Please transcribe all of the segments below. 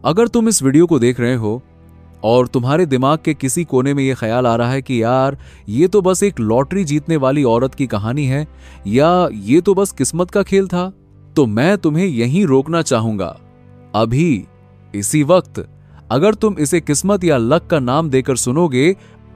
अगर तुम इस वीडियो को देख रहे हो और तुम्हारे दिमाग के किसी कोने में यह ख्याल आ रहा है कि यार ये तो बस एक लॉटरी जीतने वाली औरत की कहानी है या ये तो बस किस्मत का खेल था, तो मैं तुम्हें यहीं रोकना चाहूंगा। अभी इसी वक्त अगर तुम इसे किस्मत या लक का नाम देकर सुनोगे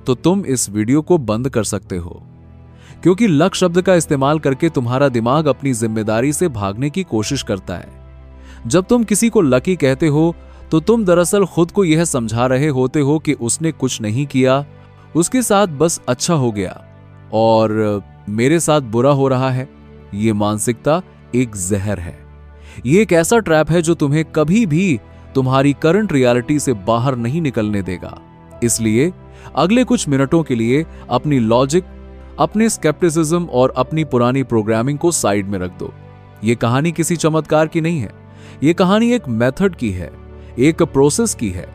तो तुम इस वीडियो को बंद कर सकते हो, क्योंकि लक शब्द का इस्तेमाल करके तुम्हारा दिमाग अपनी जिम्मेदारी से भागने की कोशिश करता है। जब तुम किसी को लकी कहते हो तो तुम दरअसल खुद को यह समझा रहे होते हो कि उसने कुछ नहीं किया, उसके साथ बस अच्छा हो गया और मेरे साथ बुरा हो रहा है। यह मानसिकता एक जहर है। यह एक ऐसा ट्रैप है जो तुम्हें कभी भी तुम्हारी करंट रियलिटी से बाहर नहीं निकलने देगा। इसलिए अगले कुछ मिनटों के लिए अपनी लॉजिक, अपने स्केप्टिसिज्म और अपनी पुरानी प्रोग्रामिंग को साइड में रख दो। यह कहानी किसी चमत्कार की नहीं है। यह कहानी एक मेथड की है, एक प्रोसेस की है।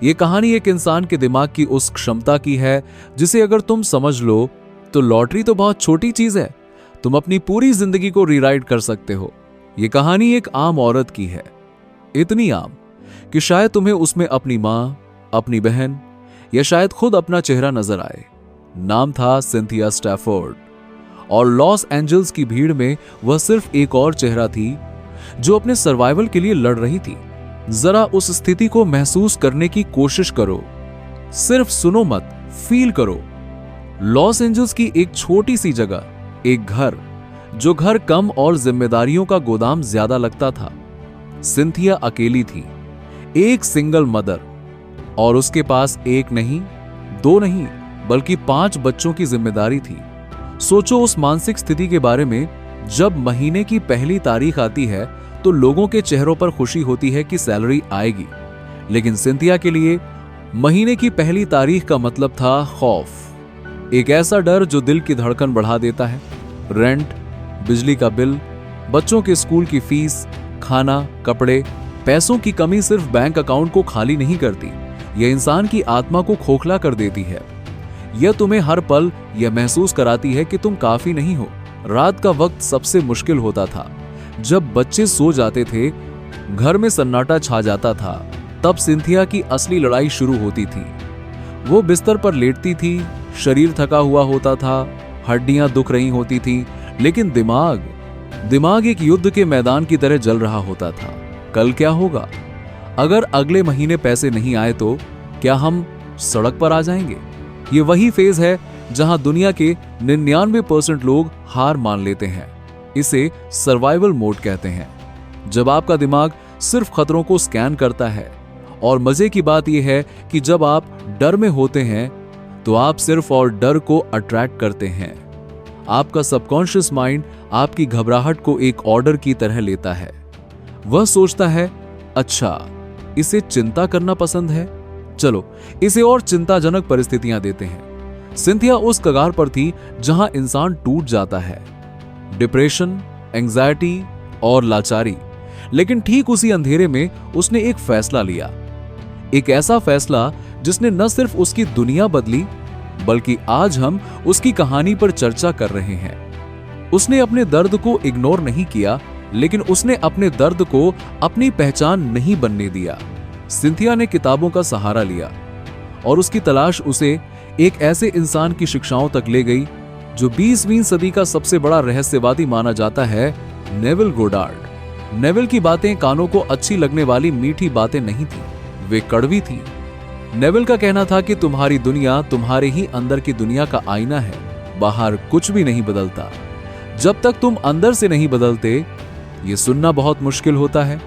यह कहानी एक इंसान के दिमाग की उस क्षमता की है जिसे अगर तुम समझ लो तो लॉटरी तो बहुत छोटी चीज है, तुम अपनी पूरी जिंदगी को रीराइट कर सकते हो। यह कहानी एक आम औरत की है, इतनी आम कि शायद तुम्हें उसमें अपनी मां, अपनी बहन या शायद खुद अपना चेहरा नजर आए। नाम था सिंथिया स्टैफोर्ड और लॉस एंजल्स की भीड़ में वह सिर्फ एक और चेहरा थी जो अपने सर्वाइवल के लिए लड़ रही थी। जरा उस स्थिति को महसूस करने की कोशिश करो, सिर्फ सुनो मत, फील करो। लॉस एंजल्स की एक छोटी सी जगह, एक घर, जो घर कम और जिम्मेदारियों का गोदाम ज्यादा लगता था। सिंथिया अकेली थी, एक सिंगल मदर, और उसके पास एक नहीं, दो नहीं, बल्कि 5 बच्चों की जिम्मेदारी थी। सोचो उस मानसिक स्थिति के बारे में जब महीने की पहली तारीख आती है तो लोगों के चेहरों पर खुशी होती है कि सैलरी आएगी, लेकिन सिंथिया के लिए महीने की पहली तारीख का मतलब था खौफ। एक ऐसा डर जो दिल की धड़कन बढ़ा देता है। रेंट, बिजली का बिल, बच्चों के स्कूल की फीस, खाना, कपड़े, पैसों की कमी सिर्फ बैंक अकाउंट को खाली नहीं करती, यह इंसान की आत्मा को खोखला कर देती है। यह तुम्हें हर पल यह महसूस कराती है कि तुम काफी नहीं हो। रात का वक्त सबसे मुश्किल होता था। जब बच्चे सो जाते थे, घर में सन्नाटा छा जाता था, तब सिंथिया की असली लड़ाई शुरू होती थी। वो बिस्तर पर लेटती थी, शरीर थका हुआ होता था, हड्डियां दुख रही होती थी, लेकिन दिमाग एक युद्ध के मैदान की तरह जल रहा होता था। कल क्या होगा? अगर अगले महीने पैसे नहीं आए तो क्या हम सड़क पर आ जाएंगे? ये वही फेज है जहां दुनिया के 99% लोग हार मान लेते हैं। इसे सर्वाइवल मोड कहते हैं, जब आपका दिमाग सिर्फ खतरों को स्कैन करता है। और मजे की बात यह है कि जब आप डर में होते हैं तो आप सिर्फ और डर को अट्रैक्ट करते हैं। आपका सबकॉन्शियस माइंड आपकी घबराहट को एक ऑर्डर की तरह लेता है। वह सोचता है, अच्छा इसे चिंता करना पसंद है, चलो इसे और चिंताजनक परिस्थितियां देते हैं। सिंथिया उस कगार पर थी जहां इंसान टूट जाता है, डिप्रेशन, एंजाइटी और लाचारी। लेकिन ठीक उसी अंधेरे में उसने एक फैसला लिया, एक ऐसा फैसला जिसने न सिर्फ उसकी दुनिया बदली, बल्कि आज हम उसकी कहानी पर चर्चा कर रहे हैं। उसने अपने दर्द को इग्नोर नहीं किया, लेकिन उसने अपने दर्द को अपनी पहचान नहीं बनने दिया। सिंथिया ने किताबों का सहारा लिया और उसकी तलाश उसे एक ऐसे इंसान की शिक्षाओं तक ले गई जो 20वीं सदी का सबसे बड़ा रहस्यवादी माना जाता है, नेविल गोडार्ड। नेविल की बातें कानों को अच्छी लगने वाली मीठी बातें नहीं थी, वे कड़वी थी। नेविल का कहना था कि तुम्हारी दुनिया तुम्हारे ही अंदर की दुनिया का आईना है, बाहर कुछ भी नहीं बदलता जब तक तुम अंदर से नहीं बदलते। ये सुनना बहुत मुश्किल होता है,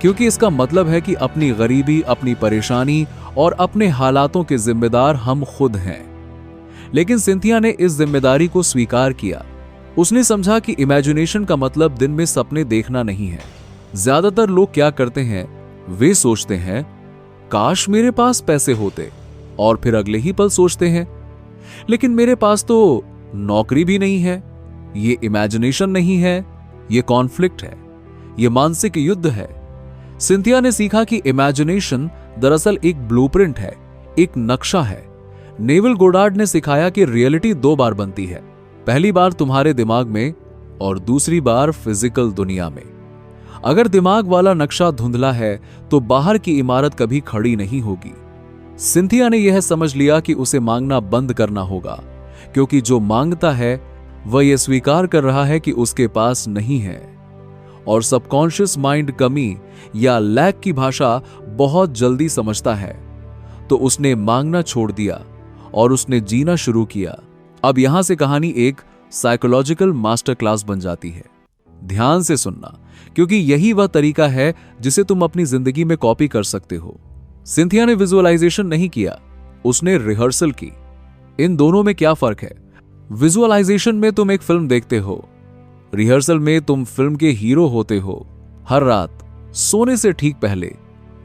क्योंकि इसका मतलब है कि अपनी गरीबी, अपनी परेशानी और अपने हालातों के जिम्मेदार हम खुद हैं। लेकिन सिंथिया ने इस जिम्मेदारी को स्वीकार किया। उसने समझा कि इमेजिनेशन का मतलब दिन में सपने देखना नहीं है। ज्यादातर लोग क्या करते हैं, वे सोचते हैं काश मेरे पास पैसे होते, और फिर अगले ही पल सोचते हैं लेकिन मेरे पास तो नौकरी भी नहीं है। ये इमेजिनेशन नहीं है, ये कॉन्फ्लिक्ट है, ये मानसिक युद्ध है। सिंथिया ने सीखा कि इमेजिनेशन दरअसल एक ब्लूप्रिंट है, एक नक्शा है। नेविल गोडार्ड ने सिखाया कि रियलिटी 2 बार बनती है, पहली बार तुम्हारे दिमाग में और दूसरी बार फिजिकल दुनिया में। अगर दिमाग वाला नक्शा धुंधला है तो बाहर की इमारत कभी खड़ी नहीं होगी। सिंथिया ने यह समझ लिया कि उसे मांगना बंद करना होगा, क्योंकि जो मांगता है वह यह स्वीकार कर रहा है कि उसके पास नहीं है। और सबकॉन्शियस माइंड कमी या लैक की भाषा बहुत जल्दी समझता है। तो उसने मांगना छोड़ दिया और उसने जीना शुरू किया। अब यहां से कहानी एक साइकोलॉजिकल मास्टर क्लास बन जाती है। ध्यान से सुनना, क्योंकि यही वह तरीका है जिसे तुम अपनी जिंदगी में कॉपी कर सकते हो। सिंथिया ने विजुअलाइजेशन नहीं किया, उसने रिहर्सल की। इन दोनों में क्या फर्क है? विजुअलाइजेशन में तुम एक फिल्म देखते हो, रिहर्सल में तुम फिल्म के हीरो होते हो, हर रात सोने से ठीक पहले।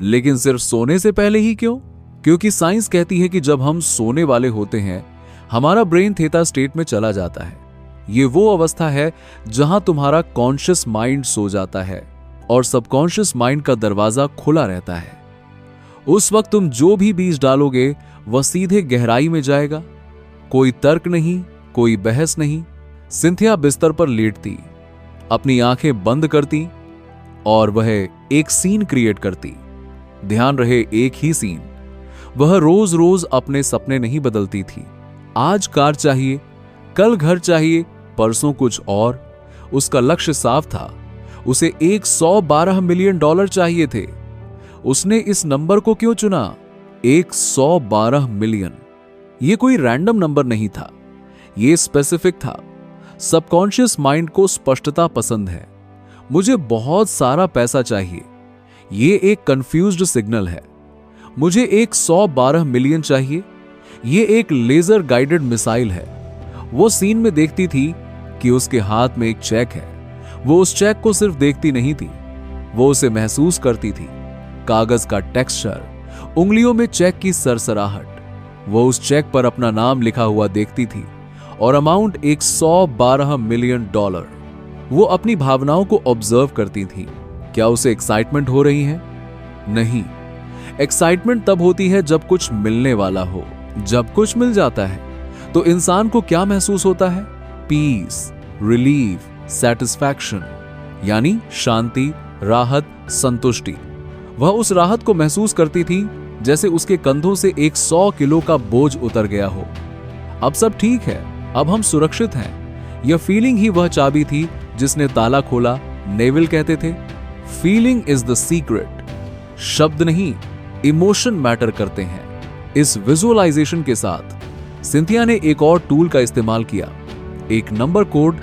लेकिन सिर्फ सोने से पहले ही क्यों? क्योंकि साइंस कहती है कि जब हम सोने वाले होते हैं हमारा ब्रेन थीटा स्टेट में चला जाता है। यह वो अवस्था है जहां तुम्हारा कॉन्शियस माइंड सो जाता है और सबकॉन्शियस माइंड का दरवाजा खुला रहता है। उस वक्त तुम जो भी बीज डालोगे वह सीधे गहराई में जाएगा। कोई तर्क नहीं, कोई बहस नहीं। सिंथिया बिस्तर पर लेटती, अपनी आंखें बंद करती और वह एक सीन क्रिएट करती। ध्यान रहे, एक ही सीन। वह रोज रोज अपने सपने नहीं बदलती थी। आज कार चाहिए, कल घर चाहिए, परसों कुछ और। उसका लक्ष्य साफ था, उसे 112 मिलियन डॉलर चाहिए थे। उसने इस नंबर को क्यों चुना? 112 मिलियन। यह कोई रैंडम नंबर नहीं था, यह स्पेसिफिक था। सबकॉन्शियस माइंड को स्पष्टता पसंद है। मुझे बहुत सारा पैसा चाहिए, यह एक कंफ्यूज्ड सिग्नल है। मुझे 112 मिलियन चाहिए, यह एक लेजर गाइडेड मिसाइल है। वो सीन में देखती थी कि उसके हाथ में एक चेक है। वो उस चेक को सिर्फ देखती नहीं थी, वो उसे महसूस करती थी। कागज का टेक्सचर, उंगलियों में चेक की सरसराहट। वो उस चेक पर अपना नाम लिखा हुआ देखती थी और अमाउंट 112 मिलियन डॉलर। वो अपनी भावनाओं को ऑब्जर्व करती थी। क्या उसे एक्साइटमेंट हो रही है? नहीं। एक्साइटमेंट तब होती है जब कुछ मिलने वाला हो। जब कुछ मिल जाता है तो इंसान को क्या महसूस होता है? पीस, रिलीफ, सेटिस्फैक्शन, यानी शांति, राहत, संतुष्टि। वह उस राहत को महसूस करती थी जैसे उसके कंधों से एक 100 किलो का बोझ उतर गया हो। अब सब ठीक है, अब हम सुरक्षित हैं। यह फीलिंग ही वह चाबी थी जिसने ताला खोला। नेविल कहते थे, फीलिंग इज द सीक्रेट। शब्द नहीं, इमोशन मैटर करते हैं। इस विजुअलाइजेशन के साथ सिंथिया ने एक और टूल का इस्तेमाल किया, एक नंबर कोड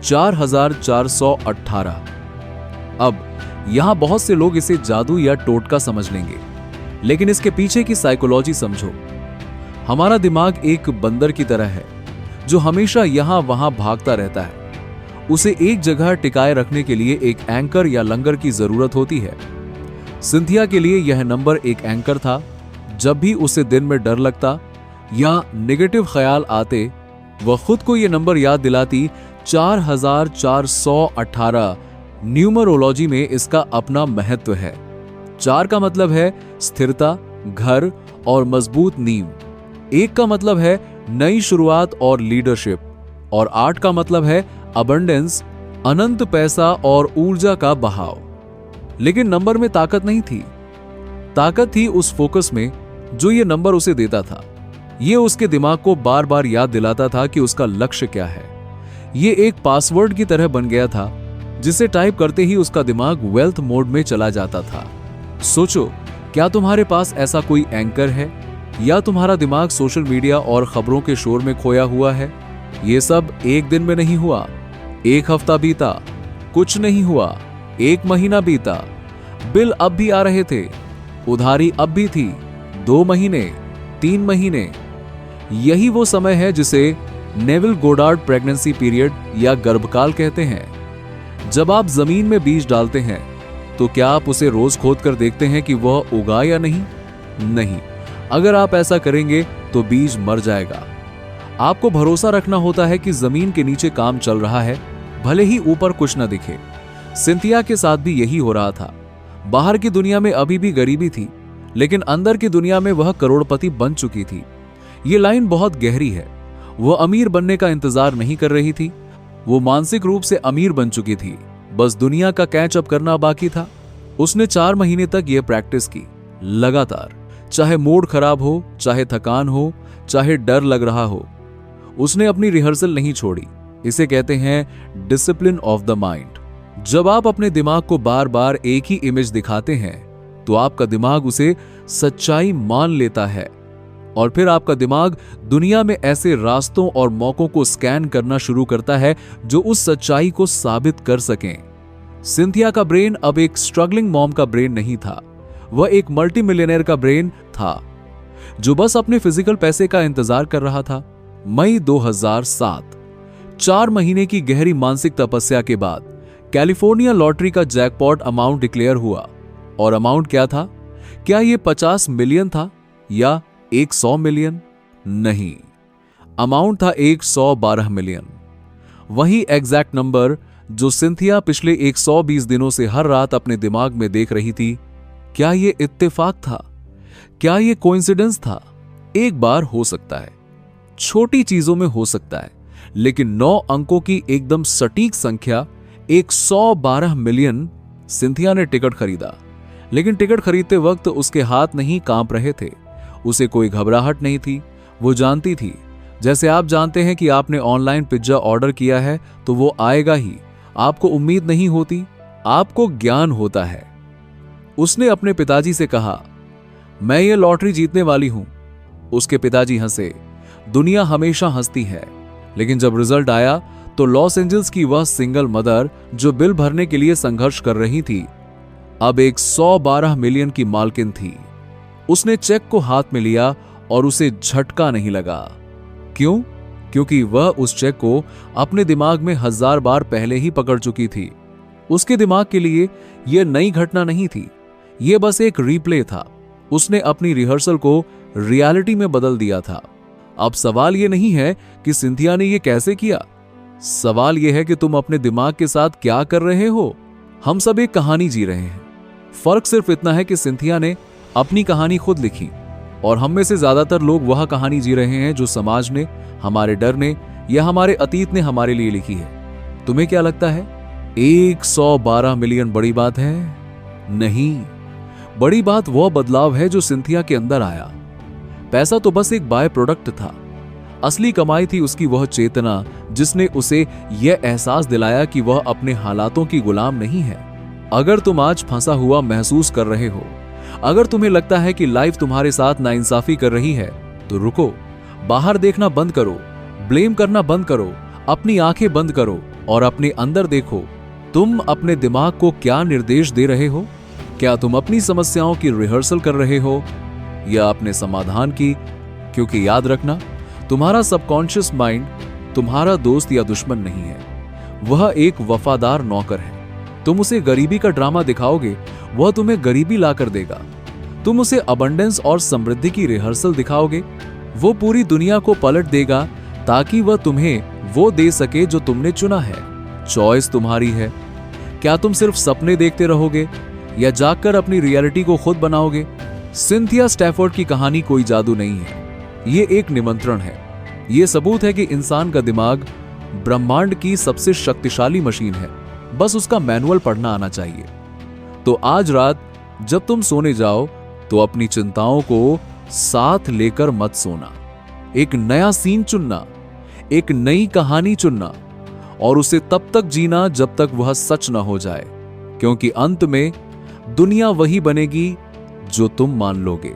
4418। अब यहां बहुत से लोग इसे जादू या टोटका समझ लेंगे, लेकिन इसके पीछे की साइकोलॉजी समझो। हमारा दिमाग एक बंदर की तरह है जो हमेशा यहां वहां भागता रहता है। उसे एक जगह टिकाए रखने के लिए एक एंकर या लंगर की जरूरत होती है। सिंथिया के लिए यह नंबर एक एंकर था। जब भी उसे दिन में डर लगता या नेगेटिव ख्याल आते, वह खुद को यह नंबर याद दिलाती। 4418 न्यूमरोलॉजी में इसका अपना महत्व है। 4 का मतलब है स्थिरता, घर और मजबूत नींव। 1 का मतलब है नई शुरुआत और लीडरशिप, और 8 का मतलब है अबंडेंस, अनंत पैसा और ऊर्जा का बहाव। लेकिन नंबर में ताकत नहीं थी। ताकत थी उस फोकस में जो ये नंबर उसे देता था। ये उसके दिमाग को बार बार याद दिलाता था कि उसका लक्ष्य क्या है। ये एक पासवर्ड की तरह बन गया था जिसे टाइप करते ही उसका दिमाग वेल्थ मोड में चला जाता था। सोचो, क्या तुम्हारे पास ऐसा कोई एंकर है, या तुम्हारा दिमाग सोशल मीडिया और खबरों के शोर में खोया हुआ है? ये सब एक दिन में नहीं हुआ। 1 हफ्ता बीता, कुछ नहीं हुआ। 1 महीना बीता, बिल अब भी आ रहे थे, उधारी अब भी थी। 2 महीने, 3 महीने। यही वो समय है जिसे नेविल गोडार्ड प्रेगनेंसी पीरियड या गर्भकाल कहते हैं। जब आप जमीन में बीज डालते हैं तो क्या आप उसे रोज खोद कर देखते हैं कि वह उगा या नहीं? नहीं। अगर आप ऐसा करेंगे तो बीज मर जाएगा। आपको भरोसा रखना होता है कि जमीन के नीचे काम चल रहा है, भले ही ऊपर कुछ न दिखे। सिंथिया के साथ भी यही हो रहा था। बाहर की दुनिया में अभी भी गरीबी थी, लेकिन अंदर की दुनिया में वह करोड़पति बन चुकी थी। ये लाइन बहुत गहरी है। वह अमीर बनने का इंतजार नहीं कर रही थी, वो मानसिक रूप से अमीर बन चुकी थी। बस दुनिया का कैच अप करना बाकी था। उसने 4 महीने तक यह प्रैक्टिस की, लगातार, चाहे मूड खराब हो, चाहे थकान हो, चाहे डर लग रहा हो। उसने अपनी रिहर्सल नहीं छोड़ी। इसे कहते हैं डिसिप्लिन ऑफ द माइंड। जब आप अपने दिमाग को बार बार एक ही इमेज दिखाते हैं तो आपका दिमाग उसे सच्चाई मान लेता है और फिर आपका दिमाग दुनिया में ऐसे रास्तों और मौकों को स्कैन करना शुरू करता है जो उस सच्चाई को साबित कर सकें। सिंथिया का ब्रेन अब एक स्ट्रगलिंग मॉम का ब्रेन नहीं था, वह एक मल्टी मिलियनेयर का ब्रेन था जो बस अपने फिजिकल पैसे का इंतजार कर रहा था। मई 2007, 4 महीने की गहरी मानसिक तपस्या के बाद कैलिफोर्निया लॉटरी का जैकपॉट अमाउंट डिक्लेयर हुआ। और अमाउंट क्या था? क्या यह 50 मिलियन था या 100 मिलियन? नहीं, अमाउंट था 112 मिलियन। वही एग्जैक्ट नंबर जो सिंथिया पिछले 120 दिनों से हर रात अपने दिमाग में देख रही थी। क्या यह इत्तेफाक था? क्या यह कोइंसिडेंस था? एक बार हो सकता है, छोटी चीजों में हो सकता है, लेकिन 9 अंकों की एकदम सटीक संख्या 112 मिलियन। सिंथिया ने टिकट खरीदा, लेकिन टिकट खरीदते वक्त उसके हाथ नहीं कांप रहे थे। उसे कोई घबराहट नहीं थी। वो जानती थी, जैसे आप जानते हैं कि आपने ऑनलाइन पिज्जा ऑर्डर किया है तो वो आएगा ही। आपको उम्मीद नहीं होती, आपको ज्ञान होता है। उसने अपने पिताजी से कहा, मैं ये लॉटरी जीतने वाली हूं। उसके पिताजी हंसे। दुनिया हमेशा हंसती है, लेकिन जब रिजल्ट आया तो लॉस एंजल्स की वह सिंगल मदर जो बिल भरने के लिए संघर्ष कर रही थी, अब 112 मिलियन की मालकिन थी। उसने चेक को हाथ में लिया और उसे झटका नहीं लगा। क्यों? क्योंकि वह उस चेक को अपने दिमाग में 1000 बार पहले ही पकड़ चुकी थी। उसके दिमाग के लिए यह नई घटना नहीं थी, यह बस एक रीप्ले था। उसने अपनी रिहर्सल को रियलिटी में बदल दिया था। अब सवाल यह नहीं है कि सिंथिया ने यह कैसे किया, सवाल यह है कि तुम अपने दिमाग के साथ क्या कर रहे हो। हम सब एक कहानी जी रहे हैं। फर्क सिर्फ इतना है कि सिंथिया ने अपनी कहानी खुद लिखी और हम में से ज्यादातर लोग वह कहानी जी रहे हैं जो समाज ने, हमारे डर ने या हमारे अतीत ने हमारे लिए लिखी है। तुम्हें क्या लगता है 112 मिलियन बड़ी बात है? नहीं, बड़ी बात वह बदलाव है जो सिंथिया के अंदर आया। पैसा तो बस एक बाय प्रोडक्ट था। असली कमाई थी उसकी वह चेतना जिसने उसे यह एहसास दिलाया कि वह अपने हालातों की गुलाम नहीं है। अगर तुम आज फंसा हुआ महसूस कर रहे हो, अगर तुम्हें लगता है कि लाइफ तुम्हारे साथ नाइंसाफी कर रही है, तो रुको, बाहर देखना बंद करो, ब्लेम करना बंद करो, अपनी आंखें बंद करो और अपने अंदर देखो। तुम अपने दिमाग को क्या निर्देश दे रहे हो? क्या तुम अपनी समस्याओं की रिहर्सल कर रहे हो या अपने समाधान की? क्योंकि याद रखना, तुम्हारा सबकॉन्शियस माइंड तुम्हारा दोस्त या दुश्मन नहीं है, वह एक वफादार नौकर है। तुम उसे गरीबी का ड्रामा दिखाओगे, वह तुम्हें गरीबी लाकर देगा। तुम उसे अबंडेंस और समृद्धि की रिहर्सल दिखाओगे, वो पूरी दुनिया को पलट देगा ताकि वह तुम्हें वो दे सके जो तुमने चुना है। चॉइस तुम्हारी है। क्या तुम सिर्फ सपने देखते रहोगे या जागकर अपनी रियलिटी को खुद बनाओगे? सिंथिया स्टैफोर्ड की कहानी कोई जादू नहीं है, ये एक निमंत्रण है। ये सबूत है कि इंसान का दिमाग ब्रह्मांड की सबसे शक्तिशाली मशीन है, बस उसका मैनुअल पढ़ना आना चाहिए। तो आज रात जब तुम सोने जाओ तो अपनी चिंताओं को साथ लेकर मत सोना। एक नया सीन चुनना, एक नई कहानी चुनना और उसे तब तक जीना जब तक वह सच न हो जाए, क्योंकि अंत में दुनिया वही बनेगी जो तुम मान लोगे।